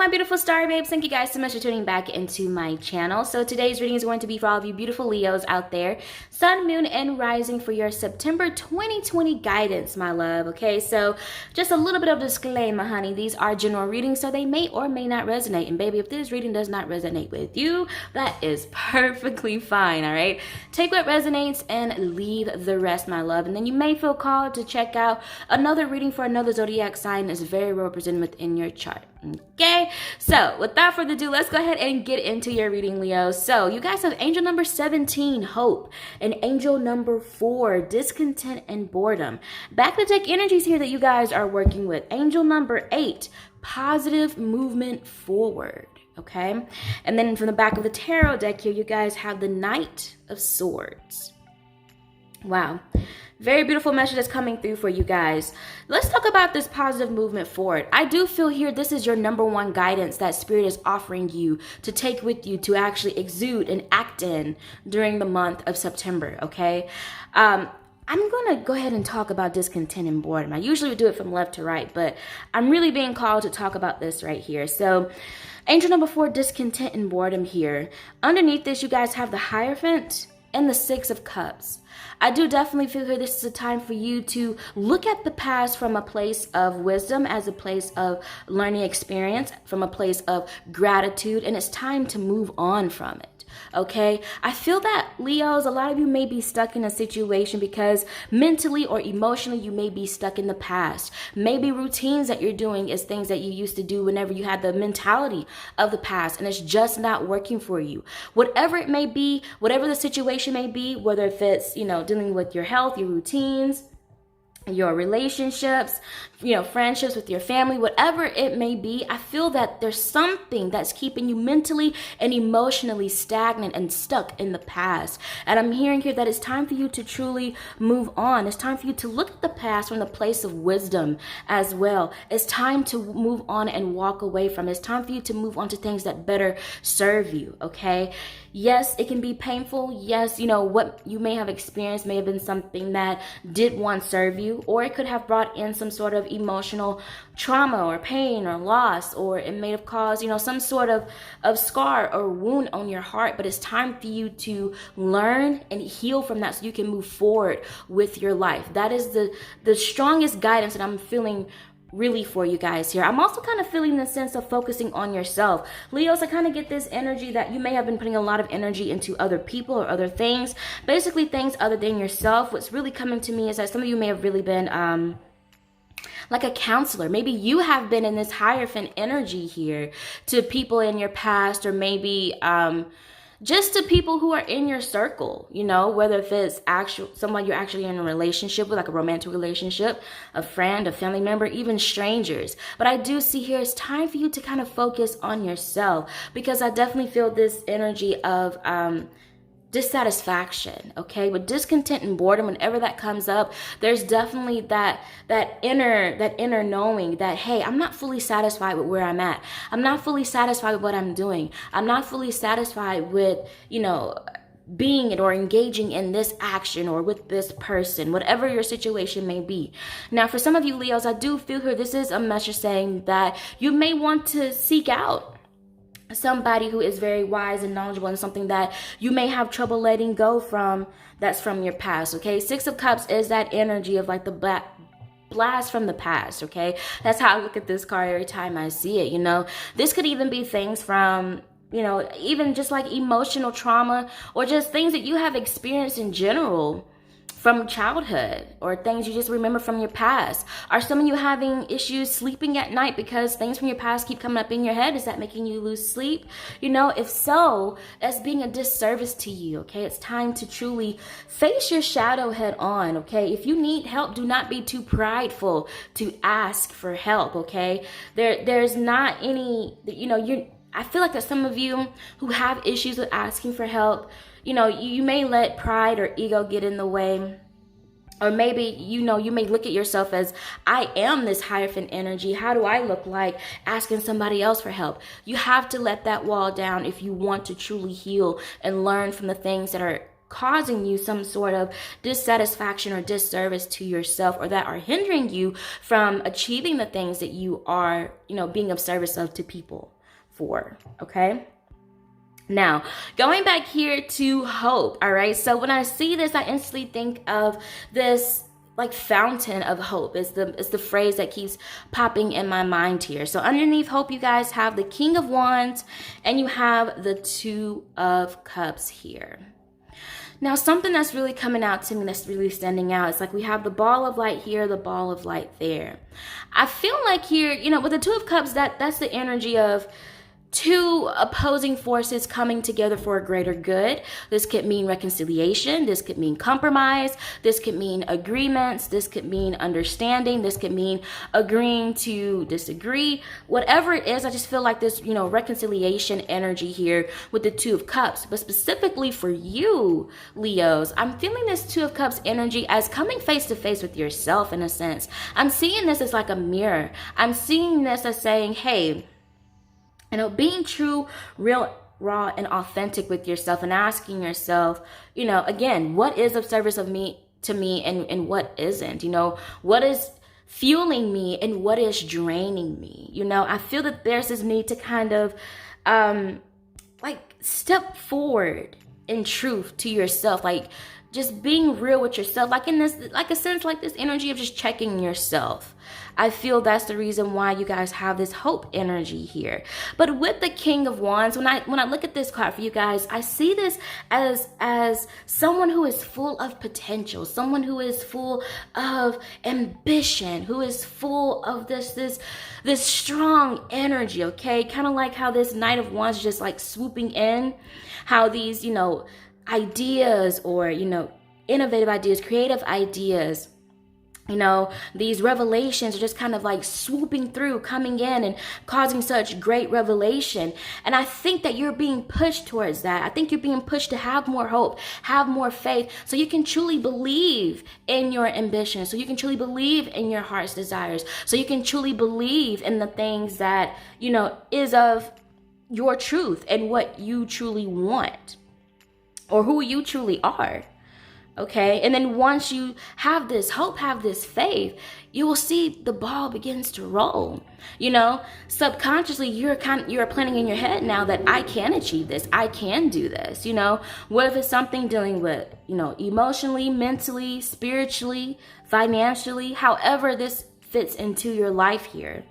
my beautiful star babes, thank you guys so much for tuning back into my channel. So today's reading is going to be for all of you beautiful Leos out there, sun, moon, and rising for your September 2020 guidance, my love. Okay, so just a little bit of disclaimer, honey. These are general readings, so they may or may not resonate. And baby, if this reading does not resonate with you, that is perfectly fine, all right? Take what resonates and leave the rest, my love. And then you may feel called to check out another reading for another zodiac sign that's very well represented within your chart. Okay, so without further ado, let's go ahead and get into your reading, Leo. So you guys have angel number 17, hope, and angel number 4, discontent and boredom. Back to deck energies here that you guys are working with. Angel number 8, positive movement forward. Okay, and then from the back of the tarot deck here, you guys have the Knight of Swords. Wow. Very beautiful message that's coming through for you guys. Let's talk about this positive movement forward. I do feel here this is your number one guidance that Spirit is offering you to take with you to actually exude and act in during the month of September, okay? I'm going to go ahead and talk about discontent and boredom. I usually would do it from left to right, but I'm really being called to talk about this right here. So angel number 4, discontent and boredom here. Underneath this, you guys have the Hierophant and the 6 of Cups. I do definitely feel here this is a time for you to look at the past from a place of wisdom, as a place of learning experience, from a place of gratitude, and it's time to move on from it. Okay, I feel that, Leos, a lot of you may be stuck in a situation because mentally or emotionally you may be stuck in the past. Maybe routines that you're doing is things that you used to do whenever you had the mentality of the past, and it's just not working for you. Whatever it may be, whatever the situation may be, whether if it's, dealing with your health, your routines, your relationships, friendships with your family, whatever it may be, I feel that there's something that's keeping you mentally and emotionally stagnant and stuck in the past. And I'm hearing here that it's time for you to truly move on. It's time for you to look at the past from the place of wisdom as well. It's time to move on and walk away from it. It's time for you to move on to things that better serve you, okay? Yes, it can be painful. Yes, what you may have experienced may have been something that did once serve you, or it could have brought in some sort of emotional trauma or pain or loss, or it may have caused, some sort of scar or wound on your heart. But it's time for you to learn and heal from that so you can move forward with your life. That is the strongest guidance that I'm feeling really for you guys here. I'm also kind of feeling the sense of focusing on yourself. Leos, I kind of get this energy that you may have been putting a lot of energy into other people or other things, basically things other than yourself. What's really coming to me is that some of you may have really been like a counselor. Maybe you have been in this Hierophant energy here to people in your past, or maybe just to people who are in your circle, whether if it's someone you're actually in a relationship with, like a romantic relationship, a friend, a family member, even strangers. But I do see here it's time for you to kind of focus on yourself, because I definitely feel this energy of dissatisfaction, okay? With discontent and boredom, whenever that comes up, there's definitely that inner knowing that, hey, I'm not fully satisfied with where I'm at. I'm not fully satisfied with what I'm doing. I'm not fully satisfied with, being it or engaging in this action or with this person, whatever your situation may be. Now, for some of you Leos, I do feel here this is a message saying that you may want to seek out somebody who is very wise and knowledgeable in something that you may have trouble letting go from, that's from your past, okay? 6 of Cups is that energy of like the blast from the past, okay? That's how I look at this card every time I see it, This could even be things from, even just like emotional trauma, or just things that you have experienced in general from childhood, or things you just remember from your past. Are some of you having issues sleeping at night because things from your past keep coming up in your head? Is that making you lose sleep? If so, that's being a disservice to you, okay? It's time to truly face your shadow head on, okay? If you need help, do not be too prideful to ask for help, okay? There's not any, I feel like that some of you who have issues with asking for help, you may let pride or ego get in the way. Or maybe, you may look at yourself as, I am this Hierophant energy. How do I look like asking somebody else for help? You have to let that wall down if you want to truly heal and learn from the things that are causing you some sort of dissatisfaction or disservice to yourself, or that are hindering you from achieving the things that you are, being of service of to people. for, okay? Now, going back here to hope, all right? So when I see this, I instantly think of this like fountain of hope is the phrase that keeps popping in my mind here. So underneath hope, you guys have the King of Wands and you have the Two of Cups here. Now, something that's really coming out to me that's really standing out, it's like we have the ball of light here, the ball of light there. I feel like here, you know, with the Two of Cups, that's the energy of two opposing forces coming together for a greater good. This could mean reconciliation. This could mean compromise. This could mean agreements. This could mean understanding. This could mean agreeing to disagree. Whatever it is, I just feel like this, you know, reconciliation energy here with the Two of Cups. But specifically for you, Leos, I'm feeling this Two of Cups energy as coming face to face with yourself in a sense. I'm seeing this as like a mirror. I'm seeing this as saying, hey, you know, being true, real, raw, and authentic with yourself and asking yourself, you know, again, what is of service of me to me and what isn't? You know, what is fueling me and what is draining me? You know, I feel that there's this need to kind of like step forward in truth to yourself, like just being real with yourself, like in this, like a sense, like this energy of just checking yourself. I feel that's the reason why you guys have this hope energy here. But with the King of Wands, when I look at this card for you guys, I see this as someone who is full of potential, someone who is full of ambition, who is full of this strong energy, okay? Kind of like how this Knight of Wands just like swooping in, how these, you know, ideas or, you know, innovative ideas, creative ideas, you know, these revelations are just kind of like swooping through, coming in and causing such great revelation. And I think that you're being pushed towards that. I think you're being pushed to have more hope, have more faith, so you can truly believe in your ambition, so you can truly believe in your heart's desires, so you can truly believe in the things that, you know, is of your truth and what you truly want or who you truly are. Okay, and then once you have this hope, have this faith, you will see the ball begins to roll. You know, subconsciously, you're planning in your head now that I can achieve this, I can do this. You know, what if it's something dealing with, you know, emotionally, mentally, spiritually, financially, however this fits into your life here.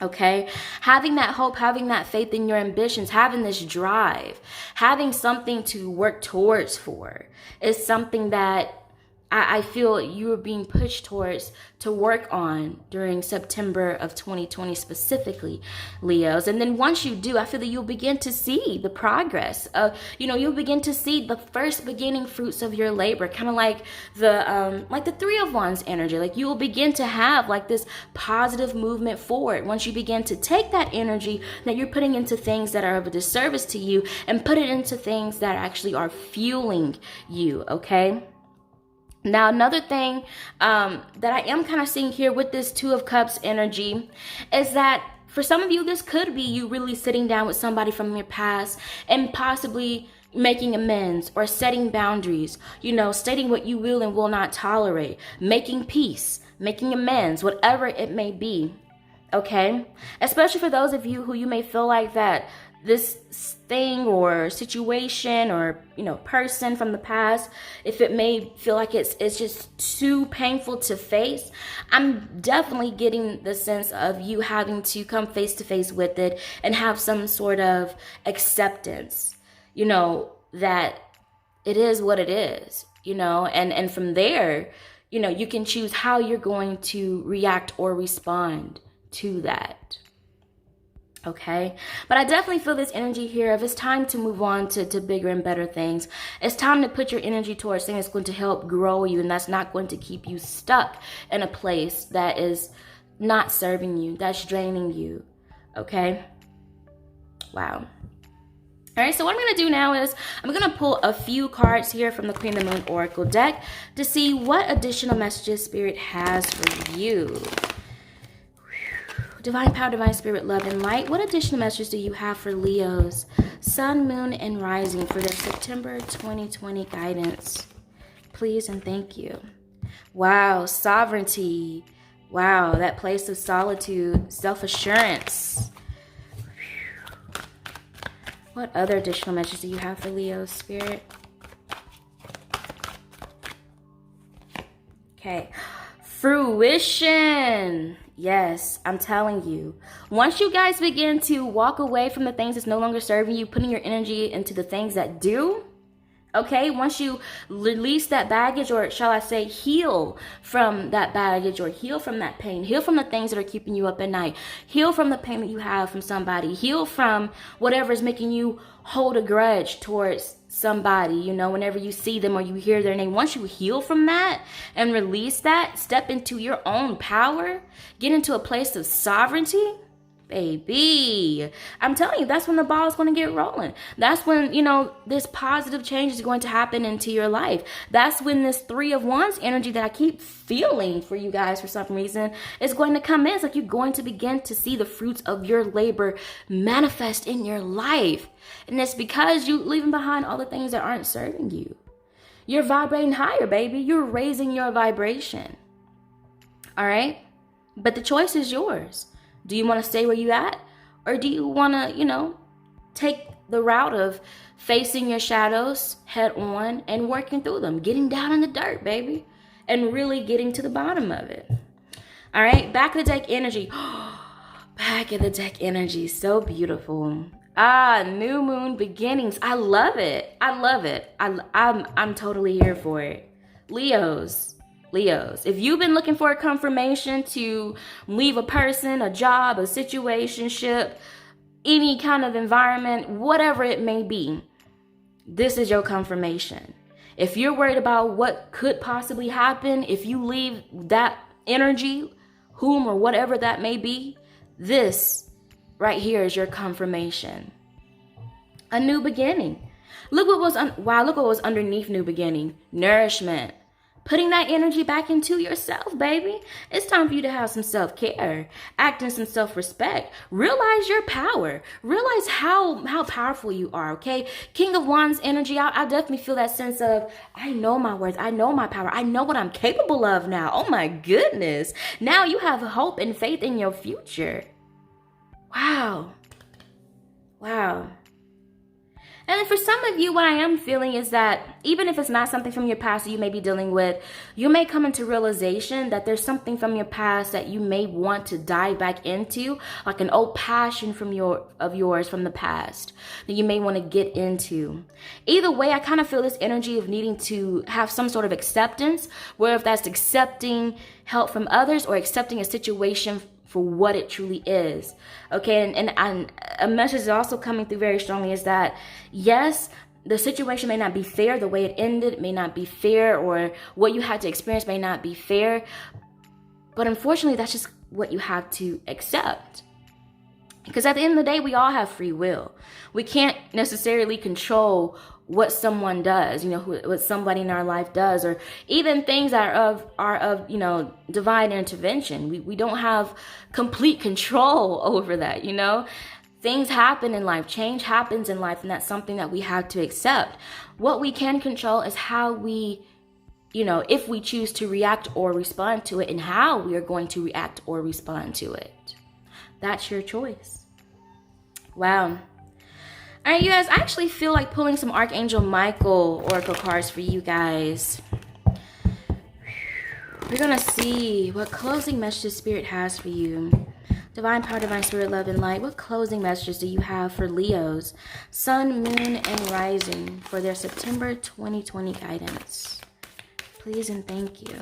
Okay, having that hope, having that faith in your ambitions, having this drive, having something to work towards for is something that I feel you are being pushed towards to work on during September of 2020 specifically, Leos. And then once you do, I feel that you'll begin to see the progress of, you know, you'll begin to see the first beginning fruits of your labor, kind of like the Three of Wands energy. Like you will begin to have like this positive movement forward once you begin to take that energy that you're putting into things that are of a disservice to you and put it into things that actually are fueling you, okay? Now, another thing that I am kind of seeing here with this Two of Cups energy is that for some of you, this could be you really sitting down with somebody from your past and possibly making amends or setting boundaries, you know, stating what you will and will not tolerate, making peace, making amends, whatever it may be, okay? Especially for those of you who you may feel like that this thing or situation or, you know, person from the past, if it may feel like it's just too painful to face, I'm definitely getting the sense of you having to come face to face with it and have some sort of acceptance, you know, that it is what it is, you know, and from there, you know, you can choose how you're going to react or respond to that. Okay, but I definitely feel this energy here of it's time to move on to bigger and better things. It's time to put your energy towards things that's going to help grow you and that's not going to keep you stuck in a place that is not serving you, that's draining you. Okay, wow. All right, so what I'm going to do now is I'm going to pull a few cards here from the Queen of the Moon Oracle deck to see what additional messages Spirit has for you. Divine power, divine spirit, love, and light. What additional messages do you have for Leos, Sun, Moon, and Rising for the September 2020 guidance? Please and thank you. Wow, sovereignty. Wow, that place of solitude, self-assurance. What other additional messages do you have for Leo, Spirit? Okay. Fruition. Yes, I'm telling you. Once you guys begin to walk away from the things that's no longer serving you, putting your energy into the things that do, okay, once you release that baggage, or shall I say heal from that baggage, or heal from that pain, heal from the things that are keeping you up at night, heal from the pain that you have from somebody, heal from whatever is making you hold a grudge towards somebody, you know, whenever you see them or you hear their name. Once you heal from that and release that, step into your own power, get into a place of sovereignty, baby, I'm telling you, that's when the ball is going to get rolling. That's when, you know, this positive change is going to happen into your life. That's when this 3 of Wands energy that I keep feeling for you guys for some reason is going to come in. It's like you're going to begin to see the fruits of your labor manifest in your life. And it's because you're leaving behind all the things that aren't serving you. You're vibrating higher, baby. You're raising your vibration. All right? But the choice is yours. Do you want to stay where you at? Or do you want to, you know, take the route of facing your shadows head on and working through them, getting down in the dirt, baby, and really getting to the bottom of it? All right, back of the deck energy. Back of the deck energy, so beautiful. New moon beginnings. I love it. I love it. I'm totally here for it. Leos, if you've been looking for a confirmation to leave a person, a job, a situationship, any kind of environment, whatever it may be, this is your confirmation. If you're worried about what could possibly happen, if you leave that energy, whom or whatever that may be, this right here is your confirmation. A new beginning. Look what was underneath new beginning. Nourishment. Putting that energy back into yourself, baby. It's time for you to have some self-care, act in some self-respect. Realize your power. Realize how powerful you are, okay? King of Wands energy, I definitely feel that sense of, I know my worth. I know my power. I know what I'm capable of now. Oh my goodness. Now you have hope and faith in your future. Wow. And for some of you, what I am feeling is that even if it's not something from your past that you may be dealing with, you may come into realization that there's something from your past that you may want to dive back into, like an old passion of yours from the past that you may want to get into. Either way, I kind of feel this energy of needing to have some sort of acceptance, where if that's accepting help from others or accepting a situation for what it truly is. Okay, and a message is also coming through very strongly is that, yes, the situation may not be fair, the way it ended may not be fair, or what you had to experience may not be fair, but unfortunately, that's just what you have to accept. Because at the end of the day, we all have free will. We can't necessarily control what someone does, you know, what somebody in our life does, or even things that are of you know, divine intervention. We don't have complete control over that, you know. Things happen in life, change happens in life, and that's something that we have to accept. What we can control is how we, you know, if we choose to react or respond to it, and how we are going to react or respond to it. That's your choice. Wow. All right, you guys, I actually feel like pulling some Archangel Michael Oracle cards for you guys. We're going to see what closing messages Spirit has for you. Divine power, divine spirit, love, and light. What closing messages do you have for Leos, Sun, Moon, and Rising for their September 2020 guidance? Please and thank you.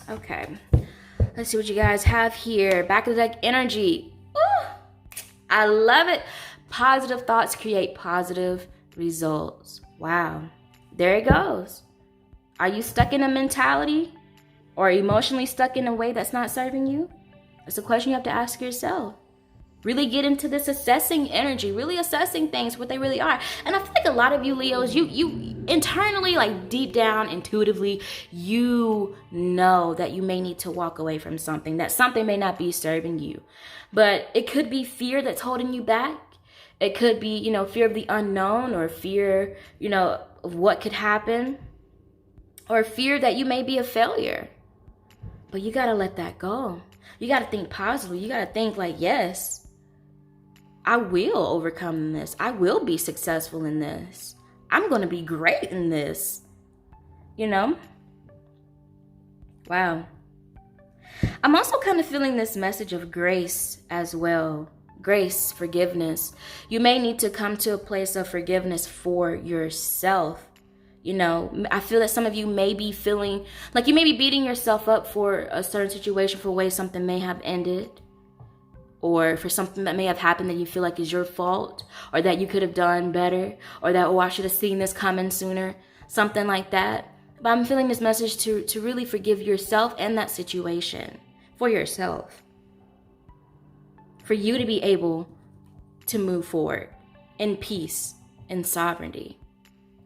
Okay, let's see what you guys have here. Back of the deck energy. Ooh, I love it. Positive thoughts create positive results. Wow, there it goes. Are you stuck in a mentality or emotionally stuck in a way that's not serving you? It's a question you have to ask yourself. Really get into this assessing energy, really assessing things, what they really are. And I feel like a lot of you Leos, you internally, like deep down, intuitively, you know that you may need to walk away from something, that something may not be serving you. But it could be fear that's holding you back. It could be, you know, fear of the unknown, or fear, you know, of what could happen, or fear that you may be a failure. But you got to let that go. You got to think positively. You got to think like, yes, I will overcome this. I will be successful in this. I'm going to be great in this. You know? Wow. I'm also kind of feeling this message of grace as well. Grace, forgiveness. You may need to come to a place of forgiveness for yourself. You know, I feel that some of you may be feeling like you may be beating yourself up for a certain situation, for ways something may have ended, or for something that may have happened that you feel like is your fault, or that you could have done better, or that, oh, I should have seen this coming sooner, something like that. But I'm feeling this message to really forgive yourself and that situation for yourself, for you to be able to move forward in peace and sovereignty.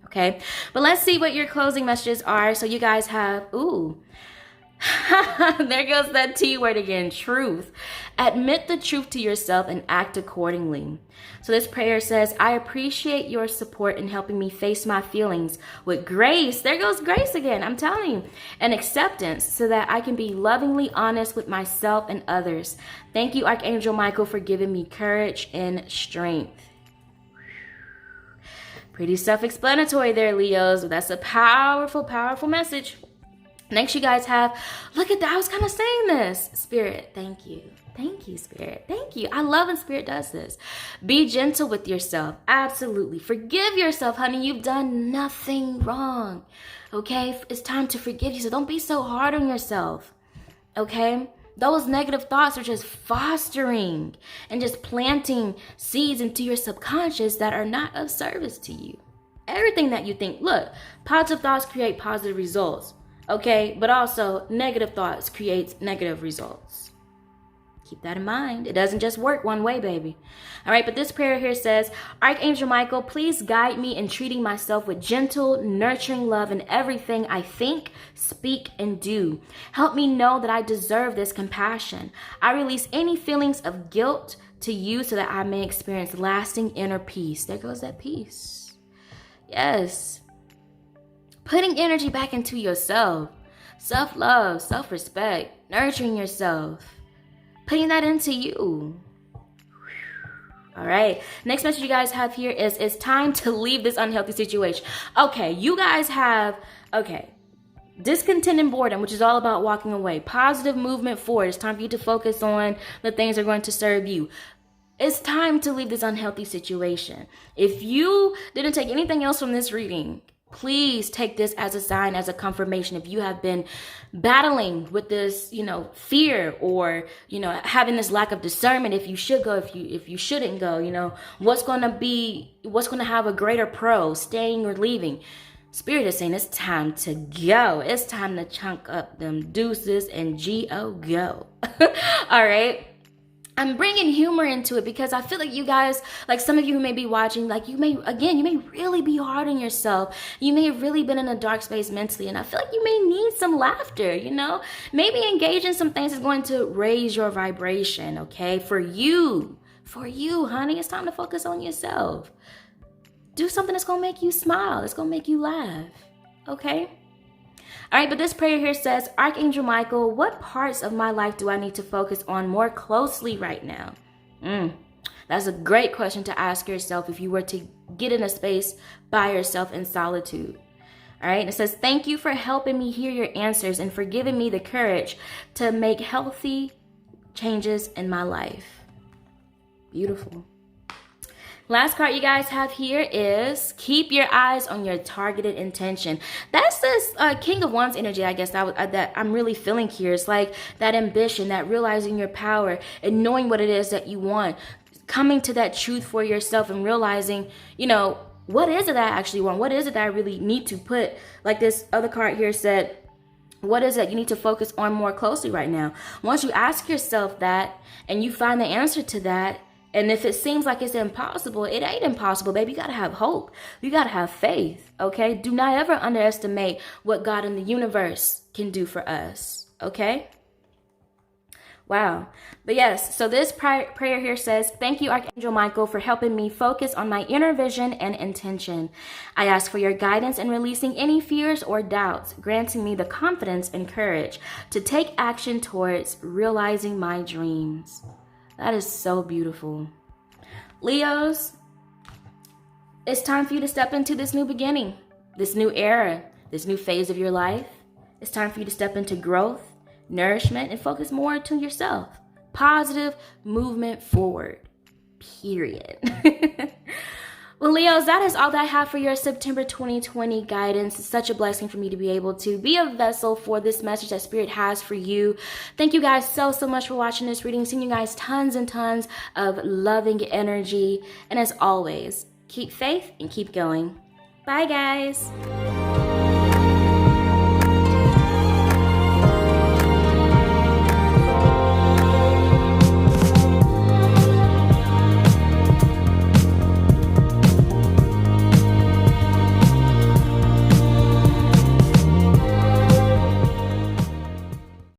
Okay, but let's see what your closing messages are. So you guys have, ooh, there goes that T word again, truth. Admit the truth to yourself and act accordingly. So this prayer says, I appreciate your support in helping me face my feelings with grace. There goes grace again, I'm telling you. And acceptance, so that I can be lovingly honest with myself and others. Thank you, Archangel Michael, for giving me courage and strength. Pretty self-explanatory there, Leos. But that's a powerful, powerful message. Next, you guys have, look at that. I was kind of saying this. Spirit, thank you. Thank you, Spirit. Thank you. I love when Spirit does this. Be gentle with yourself. Absolutely. Forgive yourself, honey. You've done nothing wrong. Okay? It's time to forgive yourself. Don't be so hard on yourself. Okay? Those negative thoughts are just fostering and just planting seeds into your subconscious that are not of service to you. Everything that you think, look, positive thoughts create positive results. Okay, but also negative thoughts create negative results. Keep that in mind. It doesn't just work one way, baby. All right, but this prayer here says, Archangel Michael, please guide me in treating myself with gentle, nurturing love in everything I think, speak, and do. Help me know that I deserve this compassion. I release any feelings of guilt to you so that I may experience lasting inner peace. There goes that peace. Yes. Putting energy back into yourself. Self-love, self-respect, nurturing yourself. Putting that into you. All right. Next message you guys have here is, it's time to leave this unhealthy situation. Okay, you guys have, discontent and boredom, which is all about walking away. Positive movement forward. It's time for you to focus on the things that are going to serve you. It's time to leave this unhealthy situation. If you didn't take anything else from this reading, please take this as a sign, as a confirmation. If you have been battling with this, fear, or, having this lack of discernment, if you should go, if you shouldn't go, what's going to have a greater pro, staying or leaving. Spirit is saying it's time to go. It's time to chunk up them deuces and go. All right. I'm bringing humor into it because I feel like you guys, like some of you who may be watching, like you may really be hard on yourself. You may have really been in a dark space mentally, and I feel like you may need some laughter, Maybe engage in some things that's going to raise your vibration, okay? For you, honey, it's time to focus on yourself. Do something that's going to make you smile. That's going to make you laugh, okay? All right, but this prayer here says, Archangel Michael, what parts of my life do I need to focus on more closely right now? That's a great question to ask yourself if you were to get in a space by yourself in solitude. All right, and it says, thank you for helping me hear your answers and for giving me the courage to make healthy changes in my life. Beautiful. Last card you guys have here is keep your eyes on your targeted intention. That's this King of Wands energy, I guess, that I'm really feeling here. It's like that ambition, that realizing your power and knowing what it is that you want. Coming to that truth for yourself and realizing, what is it that I actually want? What is it that I really need to put, like this other card here said, what is it you need to focus on more closely right now? Once you ask yourself that and you find the answer to that, And if it seems like it's impossible, it ain't impossible, baby. You got to have hope. You got to have faith, okay? Do not ever underestimate what God in the universe can do for us, okay? Wow. But yes, so this prayer here says, thank you, Archangel Michael, for helping me focus on my inner vision and intention. I ask for your guidance in releasing any fears or doubts, granting me the confidence and courage to take action towards realizing my dreams. That is so beautiful. Leos, it's time for you to step into this new beginning, this new era, this new phase of your life. It's time for you to step into growth, nourishment, and focus more to yourself. Positive movement forward, period. Well, Leos, that is all that I have for your September 2020 guidance. It's such a blessing for me to be able to be a vessel for this message that Spirit has for you. Thank you guys so much for watching this reading. Sending you guys tons and tons of loving energy. And as always, keep faith and keep going. Bye, guys.